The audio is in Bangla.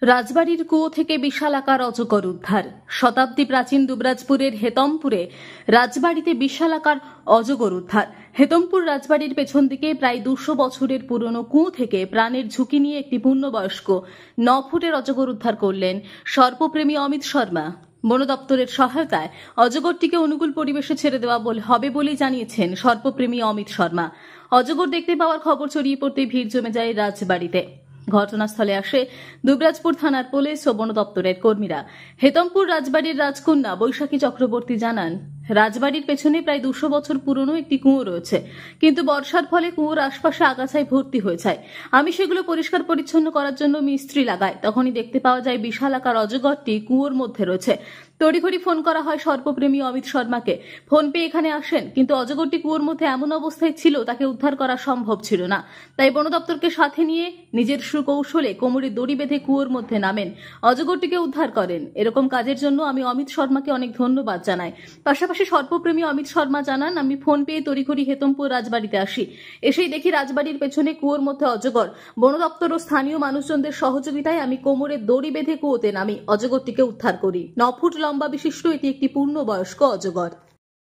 রাজবাড়ির কুয়ো থেকে বিশালাকার অজগর উদ্ধার। শতাব্দী প্রাচীন দুবরাজপুরের হেতমপুরে রাজবাড়িতে বিশালাকার অজগর উদ্ধার। হেতমপুর রাজবাড়ির পেছন দিকে প্রায় 200 বছরের পুরনো কুয়ো থেকে প্রাণের ঝুঁকি নিয়ে একটি পূর্ণবয়স্ক 9 ফুটের অজগর উদ্ধার করলেন সর্পপ্রেমী অমিত শর্মা। বন দপ্তরের সহায়তায় অজগরটিকে অনুকূল পরিবেশে ছেড়ে দেওয়া হবে বলেই জানিয়েছেন সর্পপ্রেমী অমিত শর্মা। অজগর দেখতে পাওয়ার খবর ছড়িয়ে পড়তে ভিড় জমে যায় রাজবাড়িতে। ঘটনাস্থলে আসে দুবরাজপুর থানার পুলিশ ও বন দপ্তরের কর্মীরা। হেতমপুর রাজবাড়ির রাজকন্যা বৈশাখী চক্রবর্তী জানান, রাজবাড়ির পেছনে প্রায় 200 বছর পুরনো একটি কুয়ো রয়েছে, কিন্তু বর্ষার ফলে কুয়োর আশপাশে আগাছায় ভর্তি হয়ে যায়। আমি সেগুলো পরিষ্কার পরিচ্ছন্ন করার জন্য মিস্ত্রি লাগাই, তখনই দেখতে পাওয়া যায় বিশাল আকার অজগরটি কুয়োর মধ্যে রয়েছে। তড়িঘড়ি ফোন করা হয় সর্পপ্রেমী অমিত শর্মাকে। ফোন পেয়ে এখানে আসেন, কিন্তু অজগরটি কুয়োর মধ্যে এমন অবস্থায় ছিল তাকে উদ্ধার করা সম্ভব ছিল না। তাই বন দপ্তরকে সাথে নিয়ে নিজের সুকৌশলে কোমরে দড়ি বেঁধে কুয়োর মধ্যে নামেন, অজগরটিকে উদ্ধার করেন। এরকম কাজের জন্য আমি অমিত শর্মাকে অনেক ধন্যবাদ জানাই। পাশাপাশি সর্পপ্রেমী অমিত শর্মা জানান, আমি ফোন পেয়ে তড়িঘড়ি হেতমপুর রাজবাড়িতে আসি। এসেই দেখি রাজবাড়ির পেছনে কুয়োর মধ্যে অজগর। বন দপ্তর ও স্থানীয় মানুষজনদের সহযোগিতায় আমি কোমরে দড়ি বেঁধে কুয়োতে নামি, অজগরটিকে উদ্ধার করি। 9 ফুট লম্বা বিশিষ্ট এটি একটি পূর্ণবয়স্ক অজগর।